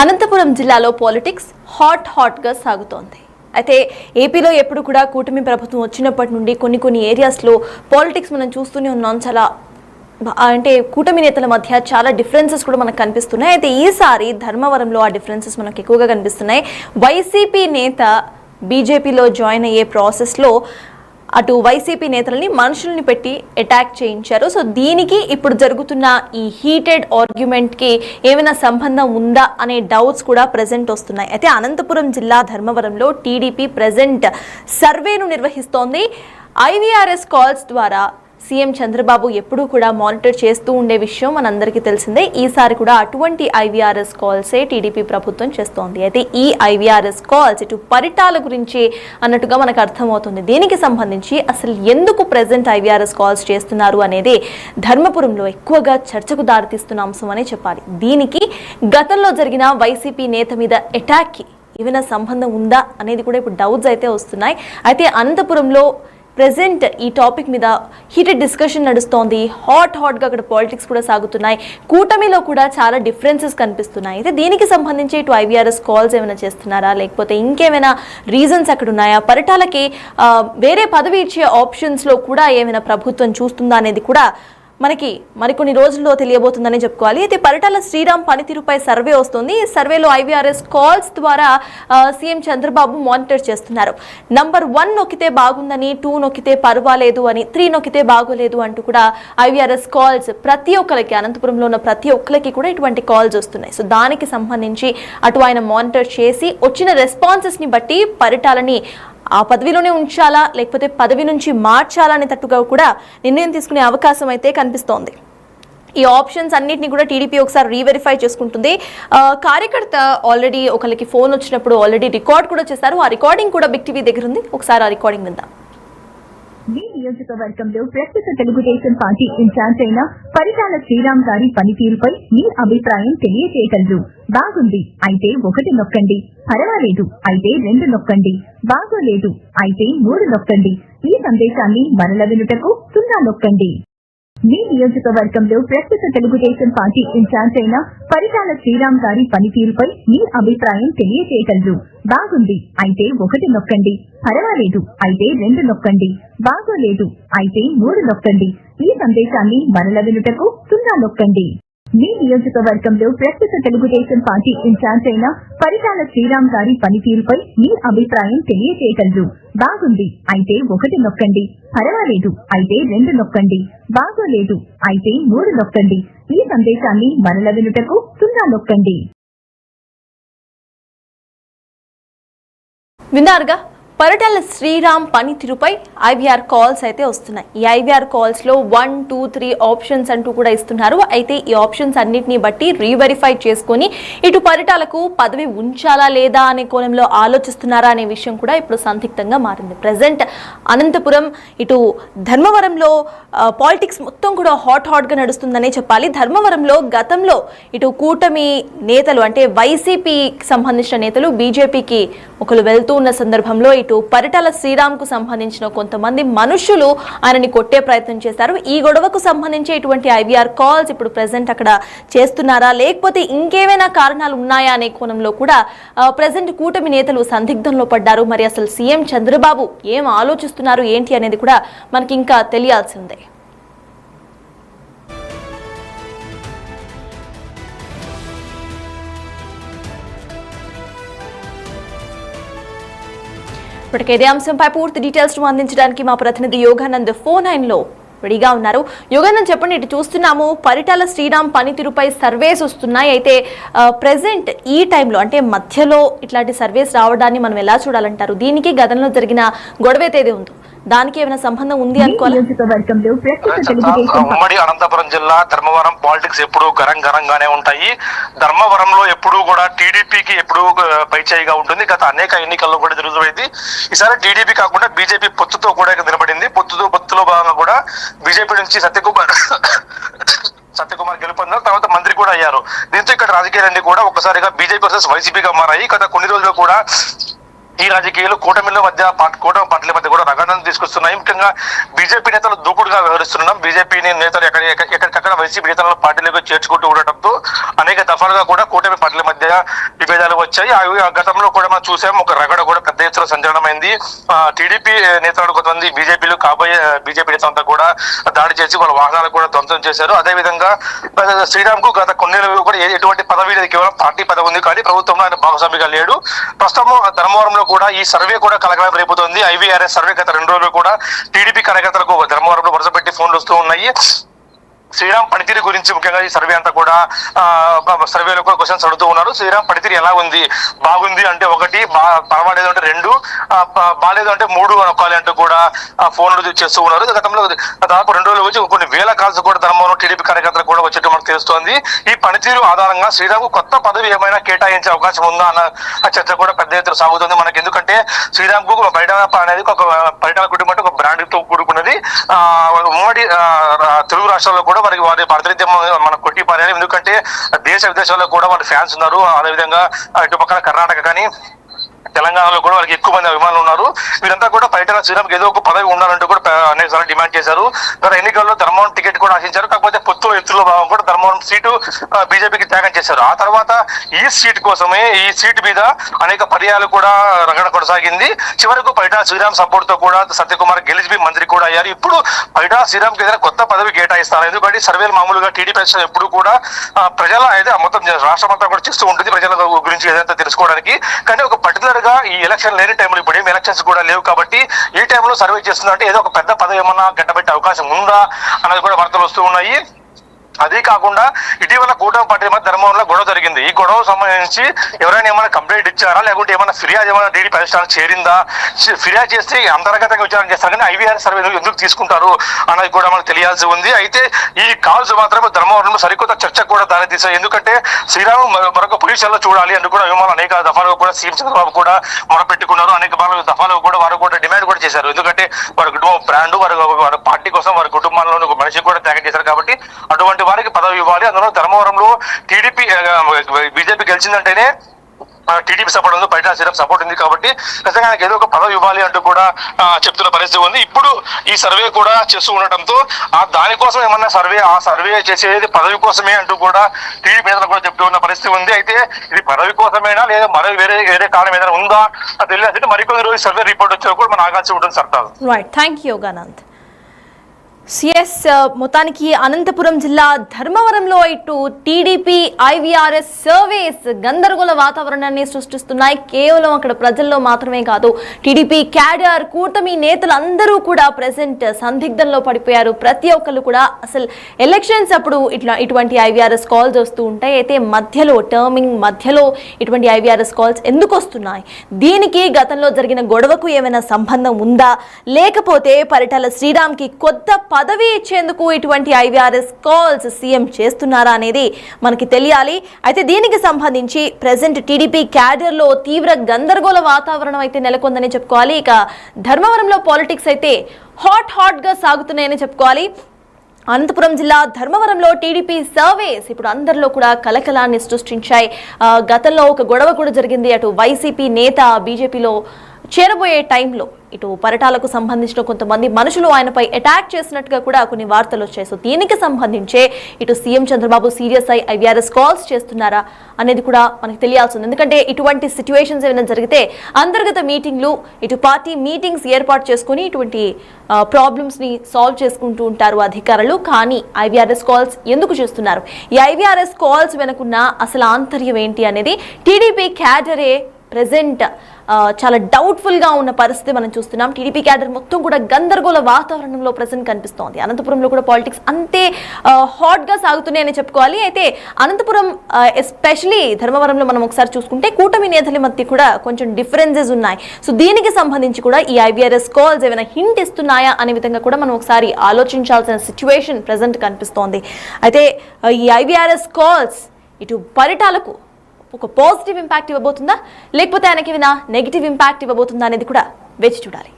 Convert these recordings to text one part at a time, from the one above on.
అనంతపురం జిల్లాలో పాలిటిక్స్ హాట్గా సాగుతోంది. అయితే ఏపీలో ఎప్పుడు కూడా కూటమి ప్రభుత్వం వచ్చినప్పటి నుండి కొన్ని ఏరియాస్లో పాలిటిక్స్ మనం చూస్తూనే ఉన్నాం. చాలా అంటే కూటమి నేతల మధ్య చాలా డిఫరెన్సెస్ కూడా మనకు కనిపిస్తున్నాయి. అయితే ఈసారి ధర్మవరంలో ఆ డిఫరెన్సెస్ మనకు ఎక్కువగా కనిపిస్తున్నాయి. వైసీపీ నేత బీజేపీలో జాయిన్ అయ్యే ప్రాసెస్లో అటు వైసీపీ నేతలని మనుషుల్ని పెట్టి అటాక్ చేయించారు. సో దీనికి ఇప్పుడు జరుగుతున్న ఈ హీటెడ్ ఆర్గ్యుమెంట్కి ఏమైనా సంబంధం ఉందా అనే డౌట్స్ కూడా ప్రజెంట్ వస్తున్నాయి. అయితే అనంతపురం జిల్లా ధర్మవరంలో టీడీపీ ప్రజెంట్ సర్వేను నిర్వహిస్తోంది. IVRS కాల్స్ ద్వారా సీఎం చంద్రబాబు ఎప్పుడూ కూడా మానిటర్ చేస్తూ ఉండే విషయం మనందరికీ తెలిసిందే. ఈసారి కూడా అటువంటి IVRS కాల్సే టీడీపీ ప్రభుత్వం చేస్తోంది. అయితే ఈ IVRS కాల్స్ ఇటు పరిటాల గురించి అన్నట్టుగా మనకు అర్థమవుతుంది. దీనికి సంబంధించి అసలు ఎందుకు ప్రెజెంట్ IVRS కాల్స్ చేస్తున్నారు అనేది ధర్మపురంలో ఎక్కువగా చర్చకు దారితీస్తున్న అంశం అనే చెప్పాలి. దీనికి గతంలో జరిగిన వైసీపీ నేత మీద అటాక్కి ఏమైనా సంబంధం ఉందా అనేది కూడా ఇప్పుడు డౌట్స్ అయితే వస్తున్నాయి. అయితే అనంతపురంలో ప్రెజెంట్ ఈ టాపిక్ మీద హీటెడ్ డిస్కషన్ నడుస్తోంది. హాట్గా అక్కడ పాలిటిక్స్ కూడా సాగుతున్నాయి. కూటమిలో కూడా చాలా డిఫరెన్సెస్ కనిపిస్తున్నాయి. అయితే దీనికి సంబంధించి ఇటు IVRS కాల్స్ ఏమైనా చేస్తున్నారా, లేకపోతే ఇంకేమైనా రీజన్స్ అక్కడ ఉన్నాయా, పరిటాలకి వేరే పదవి ఇచ్చే ఆప్షన్స్లో కూడా ఏమైనా ప్రభుత్వం చూస్తుందా అనేది కూడా మనకి మరికొన్ని రోజుల్లో తెలియబోతుందని చెప్పుకోవాలి. అయితే పరిటాల శ్రీరామ్ పనితీరుపై సర్వే వస్తుంది. ఈ సర్వేలో IVRS కాల్స్ ద్వారా సీఎం చంద్రబాబు మానిటర్ చేస్తున్నారు. నంబర్ 1 నొక్కితే బాగుందని, 2 నొక్కితే పర్వాలేదు అని, 3 నొక్కితే బాగోలేదు అంటూ కూడా IVRS కాల్స్ ప్రతి ఒక్కరికి, అనంతపురంలో ఉన్న ప్రతి ఒక్కరికి కూడా ఇటువంటి కాల్స్ వస్తున్నాయి. సో దానికి సంబంధించి అటు ఆయన మానిటర్ చేసి వచ్చిన రెస్పాన్సెస్ని బట్టి పరిటాలని ఆ పదవిలోనే ఉంచాలా లేకపోతే పదవి నుంచి మార్చాలా అనే తట్టుగా కూడా నిర్ణయం తీసుకునే అవకాశం అయితే కనిపిస్తోంది. ఈ ఆప్షన్స్ అన్నిటిని కూడా టీడీపీ ఒకసారి రీవెరిఫై చేసుకుంటుంది. కార్యకర్త ఆల్రెడీ ఒకరికి ఫోన్ వచ్చినప్పుడు ఆల్రెడీ రికార్డ్ కూడా చేశారు. ఆ రికార్డింగ్ కూడా బిగ్ టీవీ దగ్గర ఉంది. ఒకసారి ఆ రికార్డింగ్ విందాం. మీ నియోజకవర్గంలో ప్రస్తుత తెలుగుదేశం పార్టీ ఇన్ఛార్జ్ అయిన పరిటాల శ్రీరామ్ గారి పనితీరుపై మీ అభిప్రాయం తెలియజేయగలరు. బాగుంది అయితే 1 నొక్కండి, పర్వాలేదు అయితే 2 నొక్కండి, బాగోలేదు అయితే 3 నొక్కండి. ఈ సందేశాన్ని మరల వినుటకు 0 నొక్కండి. మీ నియోజకవర్గంలో ప్రస్తుత తెలుగుదేశం పార్టీ ఇన్ఛార్జ్ అయిన పరిటాల శ్రీరామ్ గారి పనితీరుపై మీ అభిప్రాయం తెలియజేయగలరు. బాగుంది అయితే 1 నొక్కండి, పర్వాలేదు అయితే 2 నొక్కండి, బాగోలేదు అయితే 3 నొక్కండి. ఈ సందేశాన్ని మరల వినుటకు 0 నొక్కండి. మీ నియోజకవర్గంలో ప్రస్తుత తెలుగుదేశం పార్టీ ఇన్ఛార్జ్ అయిన పరిటాల శ్రీరామ్ గారి పనితీరుపై మీ అభిప్రాయం తెలియజేయగలరు. బాగుంది అయితే 1 నొక్కండి, పర్వాలేదు అయితే 2 నొక్కండి, బాగోలేదు అయితే 3 నొక్కండి. ఈ సందేశాన్ని మరల వినుటకు 0 నొక్కండి. విన్నారుగా, పరిటాల శ్రీరామ్ పనితీరుపై IVR కాల్స్ అయితే వస్తున్నాయి. ఈ IVR కాల్స్లో 1, 2, 3 ఆప్షన్స్ అంటూ కూడా ఇస్తున్నారు. అయితే ఈ ఆప్షన్స్ అన్నిటిని బట్టి రీవెరిఫై చేసుకొని ఇటు పరిటాలకు పదవి ఉంచాలా లేదా అనే కోణంలో ఆలోచిస్తున్నారా అనే విషయం కూడా ఇప్పుడు సందిగ్ధంగా మారింది. ప్రజెంట్ అనంతపురం ఇటు ధర్మవరంలో పాలిటిక్స్ మొత్తం కూడా హాట్గా నడుస్తుందనే చెప్పాలి. ధర్మవరంలో గతంలో ఇటు కూటమి నేతలు అంటే వైసీపీకి సంబంధించిన నేతలు బీజేపీకి ఒకరు వెళ్తూ ఉన్న సందర్భంలో ఇటు పరిటాల శ్రీరామ్కు సంబంధించిన కొంతమంది మనుషులు ఆయనని కొట్టే ప్రయత్నం చేశారు. ఈ గొడవకు సంబంధించి ఇటువంటి IVR కాల్స్ ఇప్పుడు ప్రెసెంట్ అక్కడ చేస్తున్నారా, లేకపోతే ఇంకేమైనా కారణాలు ఉన్నాయా అనే కోణంలో కూడా ప్రెసెంట్ కూటమి నేతలు సందిగ్ధంలో పడ్డారు. మరి అసలు సీఎం చంద్రబాబు ఏం ఆలోచిస్తున్నారు ఏంటి అనేది కూడా మనకి ఇంకా తెలియాల్సి ఉంది. ఇప్పటికే ఇదే అంశంపై పూర్తి డీటెయిల్స్ అందించడానికి మా ప్రతినిధి యోగానంద్ ఫోన్ లైన్లో రెడీగా ఉన్నారు. యోగానంద్ చెప్పండి, ఇటు చూస్తున్నాము పరిటాల శ్రీరామ్ పనితీరుపై సర్వేస్ వస్తున్నాయి. అయితే ప్రెసెంట్ ఈ టైంలో అంటే మధ్యలో ఇట్లాంటి సర్వేస్ రావడాన్ని మనం ఎలా చూడాలంటారు? దీనికి గతంలో జరిగిన గొడవ ఏదైతే ఉందో దానికి ఏమైనా సంబంధం ఉంది అనుకోవాలి? ఉమ్మడి అనంతపురం జిల్లా ధర్మవరం పాలిటిక్స్ ఎప్పుడు గరంగానే ఉంటాయి. ధర్మవరంలో ఎప్పుడు కూడా టీడీపీకి ఎప్పుడు పైచేయిగా ఉంటుంది. గత అనేక ఎన్నికల్లో కూడా జరుగుతుంది. ఈసారి టీడీపీ కాకుండా బీజేపీ పొత్తుతో కూడా నిలబడింది. పొత్తులో భాగంగా కూడా బీజేపీ నుంచి సత్యకుమార్ గెలుపొందారు. తర్వాత మంత్రి కూడా అయ్యారు. దీంతో ఇక్కడ రాజకీయాలన్నీ కూడా ఒక్కసారిగా బీజేపీ వర్సెస్ వైసీపీగా మారాయి. గత కొన్ని రోజులు కూడా ఈ రాజకీయాలు కూటమి పార్టీల మధ్య కూడా రగడను తీసుకొస్తున్నాయి. ముఖ్యంగా బీజేపీ నేతలు దూకుడుగా వ్యవహరిస్తున్నాం. బీజేపీ నేతలు ఎక్కడికక్కడ వైసీపీ నేతలను పార్టీలకు చేర్చుకుంటూ ఉండటంతో అనేక దఫాలుగా కూడా కూటమి పార్టీల మధ్య విభేదాలు వచ్చాయి. గతంలో కూడా మనం చూసాం, ఒక రగడ కూడా పెద్ద ఎత్తున సంచలనమైంది. టీడీపీ నేతలు కొంతమంది బీజేపీలు కాబోయే బీజేపీ నేతలంతా కూడా దాడి చేసి వాళ్ళ వాహనాలు కూడా ధ్వంసం చేశారు. అదేవిధంగా శ్రీరామ్ కు గత కొన్నేళ్ళు కూడా ఎటువంటి పదవి లేదు, కేవలం పార్టీ పదవి ఉంది, కానీ ప్రభుత్వంలో ఆయన భాగస్వామిగా లేడు. ప్రస్తుతం ధర్మవరంలో కూడా ఈ సర్వే కూడా కలకలం రేపుతోంది. IVRS సర్వే గత 2 రోజులు కూడా టీడీపీ కార్యకర్తలకు ధర్మవరంలో వరుస పెట్టి ఫోన్లు వస్తూ ఉన్నాయి. శ్రీరామ్ పనితీరు గురించి ముఖ్యంగా ఈ సర్వే అంతా కూడా సర్వేలో కూడా క్వశ్చన్స్ అడుగుతూ ఉన్నారు. శ్రీరామ్ పనితీరు ఎలా ఉంది, బాగుంది అంటే 1, పర్వాలేదు అంటే 2, బాగాలేదు అంటే 3 అనుకోవాలి అంటూ కూడా ఫోన్లు చేస్తూ ఉన్నారు. గతంలో దాదాపు 2 రోజుల నుంచి కొన్ని వేల కాల్స్ కూడా ధర్మంలో టీడీపీ కార్యకర్తలు కూడా వచ్చేట్టు మనకు తెలుస్తోంది. ఈ పనితీరు ఆధారంగా శ్రీరామ్ కొత్త పదవి ఏమైనా కేటాయించే అవకాశం ఉందా అన్న చర్చ కూడా పెద్ద ఎత్తున సాగుతుంది మనకి. ఎందుకంటే శ్రీరామ్ కు పరిటాల అనేది ఒక పరిటాల కుటుంబం అంటే ఒక బ్రాండ్ తో కూడుకున్నది. ఉమ్మడి తెలుగు రాష్ట్రాల్లో కూడా వారి ప్రాతినిధ్యం మనం కొట్టి పారేయాలి. ఎందుకంటే దేశ విదేశాల్లో కూడా వాళ్ళ ఫ్యాన్స్ ఉన్నారు. అదేవిధంగా ఇటు పక్కన కర్ణాటక కానీ తెలంగాణలో కూడా వాళ్ళకి ఎక్కువ మంది అభిమానులు ఉన్నారు. వీరంతా కూడా పరిటాల శ్రీరామ్కి ఏదో ఒక పదవి ఉండాలంటూ కూడా అనేక సార్లు డిమాండ్ చేశారు. గత ఎన్నికల్లో ధర్మవరం టికెట్ కూడా ఆశించారు. కాకపోతే పొత్తుల ఎత్తులో భాగం కూడా ధర్మవరం సీటు బీజేపీకి త్యాగం చేశారు. ఆ తర్వాత ఈ సీట్ కోసమే ఈ సీటు మీద అనేక పర్యాలు కూడా రగడ కొనసాగింది. చివరకు పరిటాల శ్రీరామ్ సపోర్ట్ తో కూడా సత్యకుమార్ గెలిచి మంత్రి కూడా అయ్యారు. ఇప్పుడు పరిటాల శ్రీరామ్కి ఏదైనా కొత్త పదవి కేటాయిస్తారు. ఎందుకంటే సర్వేలు మామూలుగా టీడీపీ ఎప్పుడు కూడా ప్రజల అయితే మొత్తం రాష్ట్రం అంతా కూడా చేస్తూ ఉంటుంది ప్రజల గురించి ఏదైతే తెలుసుకోవడానికి. కానీ ఒక పర్టికులర్ గా ఈ ఎలక్షన్ లేని టైంలో ఇప్పుడు ఏం ఎలక్షన్స్ కూడా లేవు కాబట్టి ఈ టైంలో సర్వే చేస్తుందంటే ఏదో ఒక పెద్ద పదవి ఏమన్నా గట్టబెట్టే అవకాశం ఉందా అన్నది కూడా వార్తలు వస్తూ ఉన్నాయి. అదే కాకుండా ఇటీవల కూటమి పార్టీ మధ్య ధర్మవరంలో గొడవ జరిగింది. ఈ గొడవ సంబంధించి ఎవరైనా ఏమైనా కంప్లైంట్ ఇచ్చారా, లేకుంటే ఏమైనా ఫిర్యాదు ఏమైనా టీడీపీ అధిష్టానం చేరిందా, ఫిర్యాదు చేస్తే అంతర్గతంగా విచారణ చేస్తారు కానీ IVRS సర్వే ఎందుకు తీసుకుంటారు అన్నది కూడా మనకు తెలియాల్సి ఉంది. అయితే ఈ కాల్స్ మాత్రమే ధర్మవరంలో సరికొత్త చర్చకు కూడా దారితీశాయి. ఎందుకంటే శ్రీరామ్ మరొక పొజిషన్ లో చూడాలి అంటూ కూడా అభిమానులు అనేక దఫాలుగా కూడా సీఎం చంద్రబాబు కూడా మొరపెట్టుకున్నారు. అనేక దఫాలుగా కూడా వారు కూడా డిమాండ్ కూడా చేశారు. ఎందుకంటే వారి కుటుంబం బ్రాండ్, వారి పార్టీ కోసం వారి కుటుంబంలోని ఒక మనిషి కూడా త్యాగం చేశారు. కాబట్టి అటువంటి వారికి పదవి ఇవ్వాలి. అందులో ధర్మవరంలో టీడీపీ బీజేపీ గెలిచిందంటేనే టీడీపీ సపోర్ట్ ఉంది, పరిటాల శ్రీరామ్ సపోర్ట్ ఉంది. కాబట్టి ఖచ్చితంగా ఆయనకు ఏదో ఒక పదవి ఇవ్వాలి అంటూ కూడా చెప్తున్న పరిస్థితి ఉంది. ఇప్పుడు ఈ సర్వే కూడా చేస్తూ ఉండటంతో దానికోసం ఏమన్నా సర్వే చేసేది పదవి కోసమే అంటూ కూడా టీడీపీ నేతలు కూడా చెప్తూ ఉన్న పరిస్థితి ఉంది. అయితే ఇది పదవి కోసమేనా లేదా మరో వేరే కారణం ఏదైనా ఉందా అది తెలియదు. మరికొన్ని రోజు సర్వే రిపోర్ట్ వచ్చే కూడా మన ఆగాల్సి ఉంటుంది. సర్తారు రైట్, థ్యాంక్ యూ గనంత్. సిఎస్ మొత్తానికి అనంతపురం జిల్లా ధర్మవరంలో ఇటు టీడీపీ IVRS సర్వేస్ గందరగోళ వాతావరణాన్ని సృష్టిస్తున్నాయి. కేవలం అక్కడ ప్రజల్లో మాత్రమే కాదు, టీడీపీ క్యాడర్, కూటమి నేతలు అందరూ కూడా ప్రెసెంట్ సందిగ్ధంలో పడిపోయారు. ప్రతి ఒక్కరు కూడా అసలు ఎలక్షన్స్ అప్పుడు ఇటువంటి IVRS కాల్స్ వస్తూ ఉంటాయి. అయితే టర్మింగ్ మధ్యలో ఇటువంటి IVRS కాల్స్ ఎందుకు వస్తున్నాయి, దీనికి గతంలో జరిగిన గొడవకు ఏమైనా సంబంధం ఉందా, లేకపోతే పరిటాల శ్రీరామ్కి కొత్త పదవి ఇచ్చేందుకు ఇటువంటి IVRS కాల్స్ సీఎం చేస్తున్నారా అనేది మనకి తెలియాలి. అయితే దీనికి సంబంధించి ప్రెసెంట్ టీడీపీ క్యాడర్ లో తీవ్ర గందరగోళ వాతావరణం అయితే నెలకొందని చెప్పుకోవాలి. ఇక ధర్మవరంలో పాలిటిక్స్ అయితే హాట్ గా సాగుతున్నాయని చెప్పుకోవాలి. అనంతపురం జిల్లా ధర్మవరంలో టీడీపీ సర్వేస్ ఇప్పుడు అందరిలో కూడా కలకలాన్ని సృష్టించాయి. గతంలో ఒక గొడవ కూడా జరిగింది. అటు వైసీపీ నేత బీజేపీలో చేరబోయే టైంలో ఇటు పరిటాలకు సంబంధించిన కొంతమంది మనుషులు ఆయనపై అటాక్ చేసినట్టుగా కూడా కొన్ని వార్తలు వచ్చాయి. సో దీనికి సంబంధించే ఇటు సీఎం చంద్రబాబు సీరియస్ అయి IVRS కాల్స్ చేస్తున్నారా అనేది కూడా మనకు తెలియాల్సింది. ఎందుకంటే ఇటువంటి సిచ్యువేషన్స్ ఏమైనా జరిగితే అంతర్గత మీటింగ్లు, ఇటు పార్టీ మీటింగ్స్ ఏర్పాటు చేసుకుని ఇటువంటి ప్రాబ్లమ్స్ ని సాల్వ్ చేసుకుంటూ ఉంటారు అధికారులు. కానీ IVRS కాల్స్ ఎందుకు చేస్తున్నారు, ఈ IVRS కాల్స్ వెనుకున్న అసలు ఆంతర్యం ఏంటి అనేది టీడీపీ క్యాడరే ప్రెసెంట్ చాలా డౌట్ఫుల్ గా ఉన్న పరిస్థితి మనం చూస్తున్నాం. టీడీపీ క్యాడర్ మొత్తం కూడా గందరగోళ వాతావరణంలో ప్రెసెంట్ కనిపిస్తోంది. అనంతపురంలో కూడా పాలిటిక్స్ అంతే హాట్ గా సాగుతున్నాయని చెప్పుకోవాలి. అయితే అనంతపురం ఎస్పెషలీ ధర్మవరంలో మనం ఒకసారి చూసుకుంటే కూటమి నేతల మధ్య కూడా కొంచెం డిఫరెన్సెస్ ఉన్నాయి. సో దీనికి సంబంధించి కూడా ఈ IVRS కాల్స్ ఏమైనా హింట్ ఇస్తున్నాయా అనే విధంగా కూడా మనం ఒకసారి ఆలోచించాల్సిన సిచ్యువేషన్ ప్రెసెంట్ కనిపిస్తోంది. అయితే ఈ IVRS కాల్స్ ఇటు పరిటాలకు ఒక పాజిటివ్ ఇంపాక్ట్ ఇవ్వబోతుందా, లేకపోతే ఆయనకి ఏమైనా నెగిటివ్ ఇంపాక్ట్ ఇవ్వబోతుందా అనేది కూడా వేచి చూడాలి.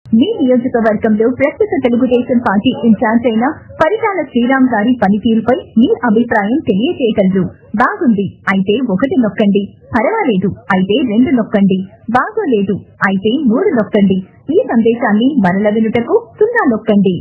మీ నియోజకవర్గంలో ప్రస్తుత తెలుగుదేశం పార్టీ ఇన్ఛార్జ్ అయిన పరిటాల శ్రీరామ్ గారి పనితీరుపై మీ అభిప్రాయం తెలియజేయగలరు. బాగుంది అయితే 1 నొక్కండి. పర్వాలేదు అయితే 2 నొక్కండి. బాగోలేదు అయితే 3 నొక్కండి. ఈ సందేశాన్ని మరల వినుటకు 0 నొక్కండి.